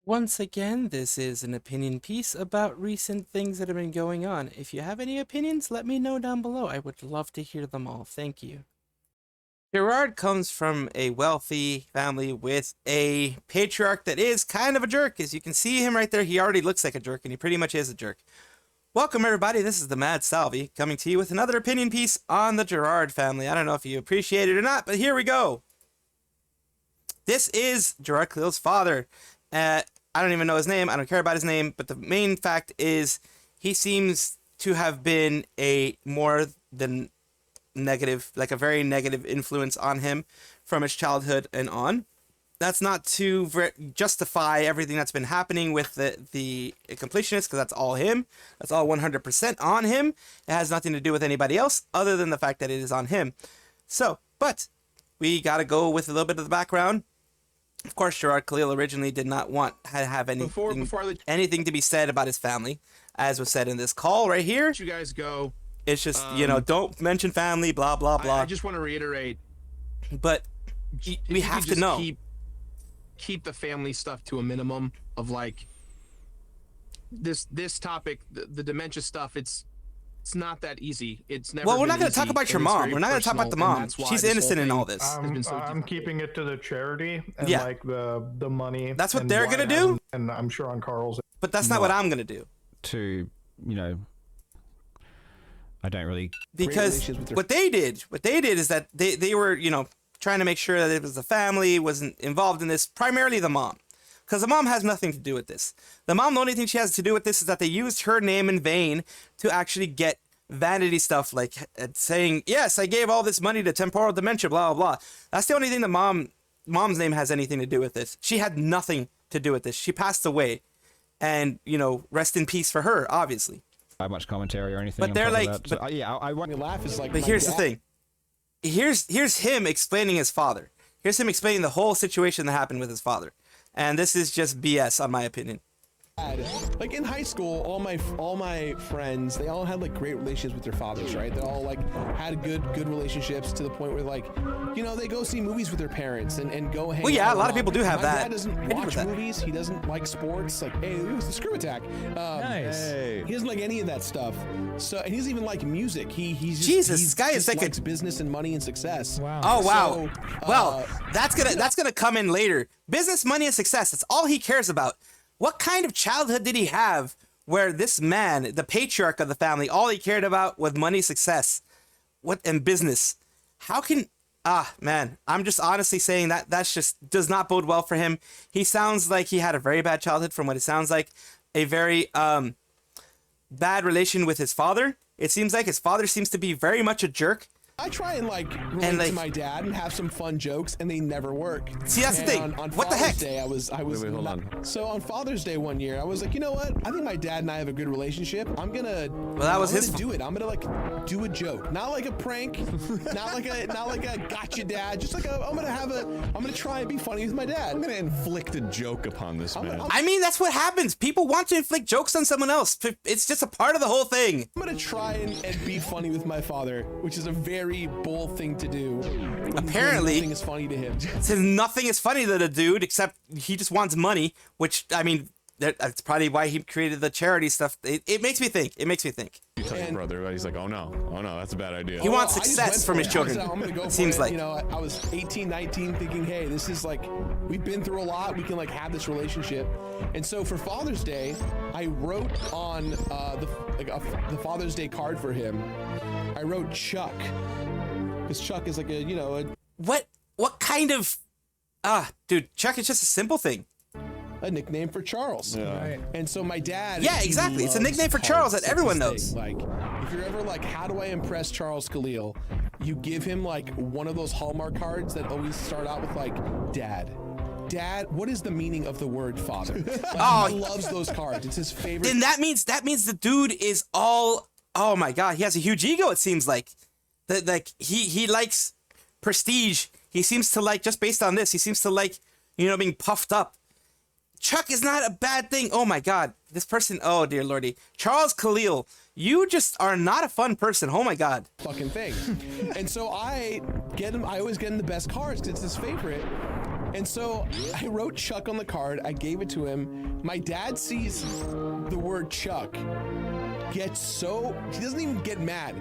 Once again, this is an opinion piece about recent things that have been going on. If you have any opinions, let me know down below. I would love to hear them all. Thank you. Jirard comes from a wealthy family with a patriarch that is kind of a jerk. As you can see him right there, he already looks like a jerk, and he pretty much is a jerk. Welcome, everybody. This is the Mad Salvi coming to you with another opinion piece on the Jirard family. I don't know if you appreciate it or not, but here we go. This is Jirard Khalil's father. I don't even know his name. I don't care about his name. But the main fact is he seems to have been a more than negative, like a very negative influence on him from his childhood and on. That's not to justify everything that's been happening with the completionist, because that's all him. That's all 100% on him. It has nothing to do with anybody else other than the fact that it is on him. So, but we got to go with a little bit of the background. Of course, Jirard Khalil originally did not want to have anything to be said about his family, as was said in this call right here. You guys go. It's just, don't mention family, blah, blah, blah. I just want to reiterate. But we have to know. Keep the family stuff to a minimum of like this topic, the dementia stuff. It's not that easy. It's never. Well, we're not going to talk easy, about your mom. We're not going to talk about the mom. She's innocent in all this. I'm keeping it to the charity and like the money. That's what they're going to do. And I'm sure on Carl's. But that's not what I'm going to do. I don't really. Because what they did is that they were, trying to make sure that it was the family wasn't involved in this. Primarily the mom. Because the mom has nothing to do with this. The only thing she has to do with this is that they used her name in vain to actually get vanity stuff like saying, yes, I gave all this money to temporal dementia, blah, blah, blah. That's the only thing the mom's name has anything to do with this. She had nothing to do with this. She passed away. And, rest in peace for her, obviously. Not much commentary or anything. But they're like, I want to laugh. Is like. But here's the thing. Here's him explaining his father. Here's him explaining the whole situation that happened with his father. And this is just BS, on my opinion. Like in high school, all my friends, they all had like great relationships with their fathers, right? They all like had good relationships to the point where like, they go see movies with their parents and go hang. Well, yeah, a lot of people do have that. My dad doesn't watch movies. He doesn't like sports. Like, hey, it was the Screw Attack. Nice. Hey. He doesn't like any of that stuff. So, and he doesn't even like music. He's this guy is like likes business and money and success. Wow. Oh wow. So, well, that's gonna come in later. Business, money, and success. That's all he cares about. What kind of childhood did he have where this man, the patriarch of the family, all he cared about was money, success, and business? How can, man, I'm just honestly saying that's just does not bode well for him. He sounds like he had a very bad childhood from what it sounds like. A very bad relation with his father. It seems like his father seems to be very much a jerk. I try and relate to my dad and have some fun jokes, and they never work. See, that's the thing. On What the Father's heck? Day, I was Wait, hold on. So on Father's Day one year, I was like, you know what? I think my dad and I have a good relationship. I'm gonna. Well, that was his. Do it. I'm gonna do a joke, not like a prank, not like a gotcha dad. Just like I'm gonna try and be funny with my dad. I'm gonna inflict a joke upon this man. I mean, that's what happens. People want to inflict jokes on someone else. It's just a part of the whole thing. I'm gonna try and be funny with my father, which is a very bold thing to do. Apparently, nothing is funny to him. Since nothing is funny to the dude except he just wants money, which I mean, that's probably why he created the charity stuff. It makes me think. It makes me think. You tell your brother, he's like, oh no, that's a bad idea. He wants success from his children. I'm gonna go it seems like. I was 18, 19, thinking, hey, this is like, we've been through a lot. We can like have this relationship. And so for Father's Day, I wrote on the Father's Day card for him. I wrote Chuck. Because Chuck is like What kind of dude, Chuck is just a simple thing. A nickname for Charles. Yeah. Right. And so my dad. Yeah, exactly. It's a nickname for Charles that everyone knows. Like, if you're ever like, how do I impress Charles Khalil? You give him like one of those Hallmark cards that always start out with like, Dad, what is the meaning of the word father? Like, he loves those cards. It's his favorite. Then that means the dude is all. Oh my God, he has a huge ego. It seems like. Like he likes prestige. He seems to like, just based on this, he seems to like, being puffed up. Chuck is not a bad thing. Oh my God, this person. Oh dear lordy, Charles Khalil, you just are not a fun person. Oh my God. Fucking thing. And so I always get him the best cards because it's his favorite. And so I wrote Chuck on the card. I gave it to him. My dad sees the word Chuck, gets so, he doesn't even get mad.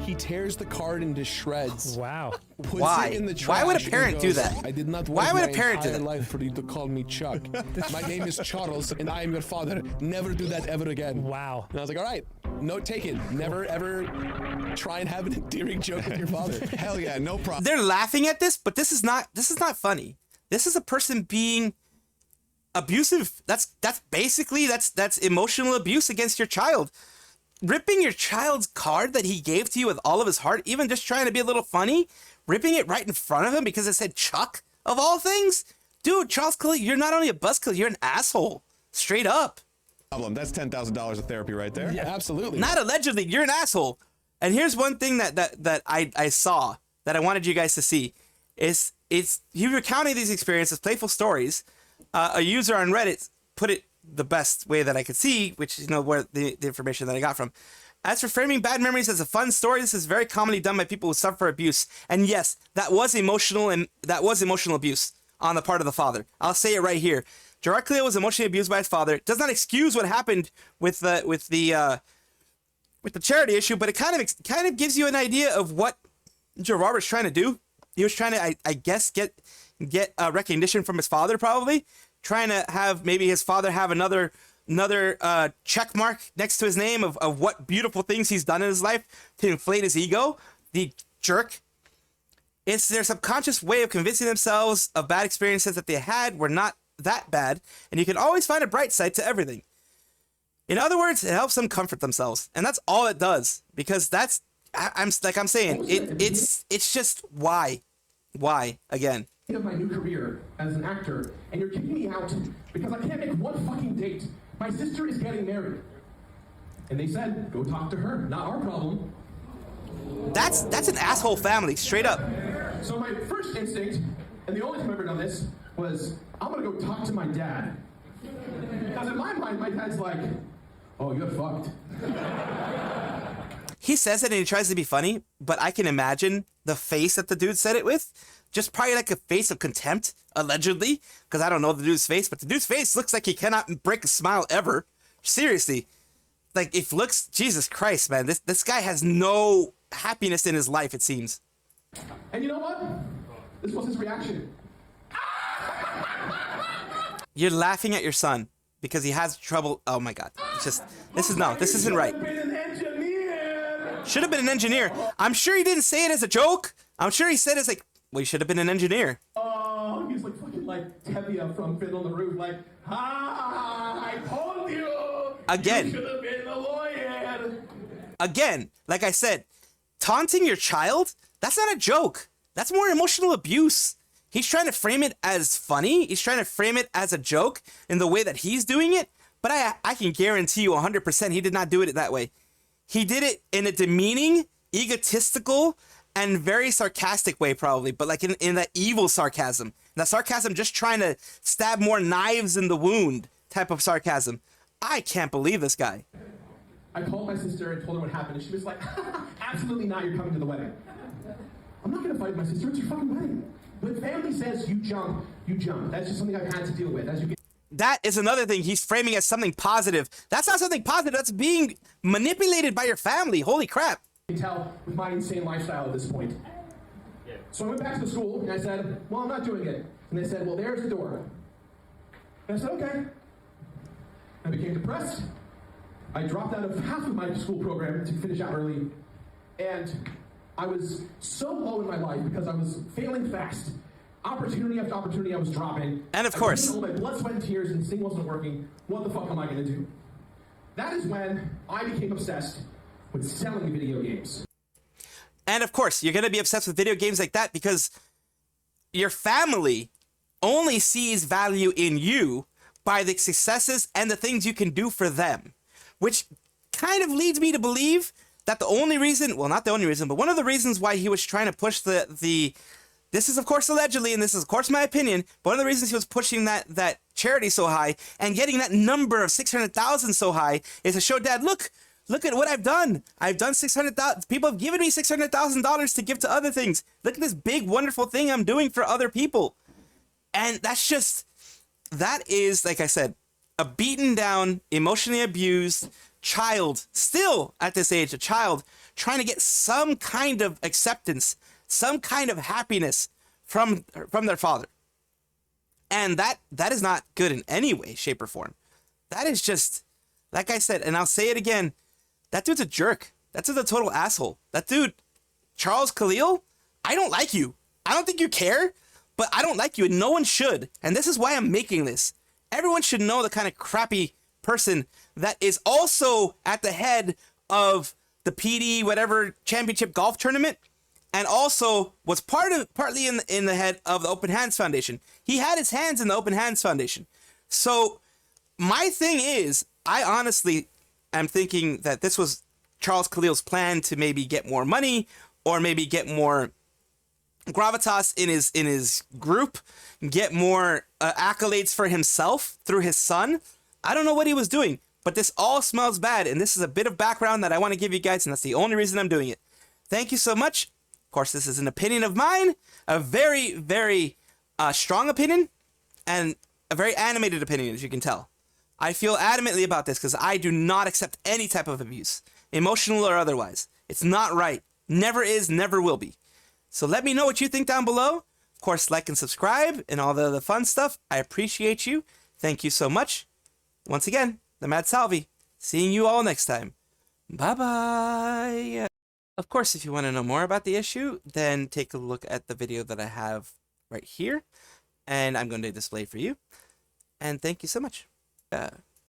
He tears the card into shreds. Wow. Puts Why? it in the trash. Why would a and parent do goes, that? I did not Why want would a parent do my entire that? life for you to call me Chuck. My name is Charles, and I am your father. Never do that ever again. Wow. And I was like, all right, note taken. Never ever try and have an endearing joke with your father. Hell yeah, no problem. They're laughing at this, but this is not funny. This is a person being abusive. That's basically that's emotional abuse against your child. Ripping your child's card that he gave to you with all of his heart, even just trying to be a little funny, ripping it right in front of him because it said Chuck of all things. Dude, Charles Khalil, you're not only a buzzkill, you're an asshole. Straight up. That's $10,000 of therapy right there. Yeah, absolutely. Not allegedly, you're an asshole. And here's one thing that I saw that I wanted you guys to see. Is he recounting these experiences, playful stories. A user on Reddit put it the best way that I could see, which is where the information that I got from. As for framing bad memories as a fun story, this is very commonly done by people who suffer abuse. And yes, that was emotional abuse on the part of the father. I'll say it right here. Jirard Khalil was emotionally abused by his father. It does not excuse what happened with the charity issue, but it kind of gives you an idea of what Jirard was trying to do. He was trying to, I guess, get recognition from his father, probably trying to have maybe his father have another check mark next to his name of what beautiful things he's done in his life to inflate his ego. The jerk. It's their subconscious way of convincing themselves of bad experiences that they had were not that bad, and you can always find a bright side to everything. In other words, it helps them comfort themselves, and that's all it does. Because I'm saying it's just why again. Of my new career as an actor, and you're kicking me out because I can't make one fucking date. My sister is getting married, and they said, "Go talk to her. Not our problem." That's an asshole family, straight up. So my first instinct, and the only time I've ever done this, was I'm gonna go talk to my dad. Because in my mind, my dad's like, "Oh, you're fucked." He says it and he tries to be funny, but I can imagine the face that the dude said it with. Just probably like a face of contempt, allegedly, because I don't know the dude's face, but the dude's face looks like he cannot break a smile ever. Seriously. Like, it looks, Jesus Christ, man, this guy has no happiness in his life, it seems. And you know what? This was his reaction. You're laughing at your son because he has trouble. Oh my God. It's just, this isn't right. Should have been an engineer. I'm sure he didn't say it as a joke. I'm sure he said it's like, well, you should have been an engineer. Oh, he's like fucking like Tevye from Fiddle on the Roof, like, I told you. Again. You should have been a lawyer. Again, like I said, taunting your child, that's not a joke. That's more emotional abuse. He's trying to frame it as funny. He's trying to frame it as a joke in the way that he's doing it. But I can guarantee you 100% he did not do it that way. He did it in a demeaning, egotistical, and very sarcastic way, probably, but like in that evil sarcasm. That sarcasm just trying to stab more knives in the wound type of sarcasm. I can't believe this guy. I called my sister and told her what happened, and she was like, absolutely not, you're coming to the wedding. I'm not going to fight my sister, it's your fucking wedding. When family says you jump, you jump. That's just something I've had to deal with. As you get. That is another thing he's framing as something positive. That's not something positive, that's being manipulated by your family. Holy crap. You can tell with my insane lifestyle at this point. So I went back to the school and I said, well, I'm not doing it. And they said, well, there's the door. And I said, okay. I became depressed. I dropped out of half of my school program to finish out early. And I was so low in my life because I was failing fast. Opportunity after opportunity I was dropping. And of course. I was all my blood, sweat, and tears, and this thing wasn't working. What the fuck am I going to do? That is when I became obsessed with selling video games. And of course, you're going to be obsessed with video games like that because your family only sees value in you by the successes and the things you can do for them. Which kind of leads me to believe that the only reason, well, not the only reason, but one of the reasons why he was trying to push the this is of course allegedly, and this is of course my opinion, but one of the reasons he was pushing that charity so high and getting that number of 600,000 so high is to show Dad, look at what I've done. I've done 600,000. People have given me $600,000 to give to other things. Look at this big, wonderful thing I'm doing for other people. And that is, like I said, a beaten down, emotionally abused child, still at this age, a child trying to get some kind of acceptance, some kind of happiness from their father. And that is not good in any way, shape, or form. That is just, like I said, and I'll say it again, that dude's a jerk. That dude's a total asshole. That dude, Charles Khalil, I don't like you. I don't think you care, but I don't like you, and no one should. And this is why I'm making this. Everyone should know the kind of crappy person that is also at the head of the PD whatever championship golf tournament, and also was partly in the head of the Open Hands Foundation. He had his hands in the Open Hands Foundation. So my thing is, I honestly am thinking that this was Charles Khalil's plan to maybe get more money or maybe get more gravitas in his group, get more accolades for himself through his son. I don't know what he was doing, but this all smells bad, and this is a bit of background that I want to give you guys, and that's the only reason I'm doing it. Thank you so much. Of course, this is an opinion of mine, a very, very strong opinion, and a very animated opinion, as you can tell. I feel adamantly about this because I do not accept any type of abuse, emotional or otherwise. It's not right. Never is, never will be. So let me know what you think down below. Of course, like and subscribe and all the other fun stuff. I appreciate you. Thank you so much. Once again, the Mad Salvi. Seeing you all next time. Bye-bye. Of course, if you want to know more about the issue, then take a look at the video that I have right here. And I'm going to display for you. And thank you so much.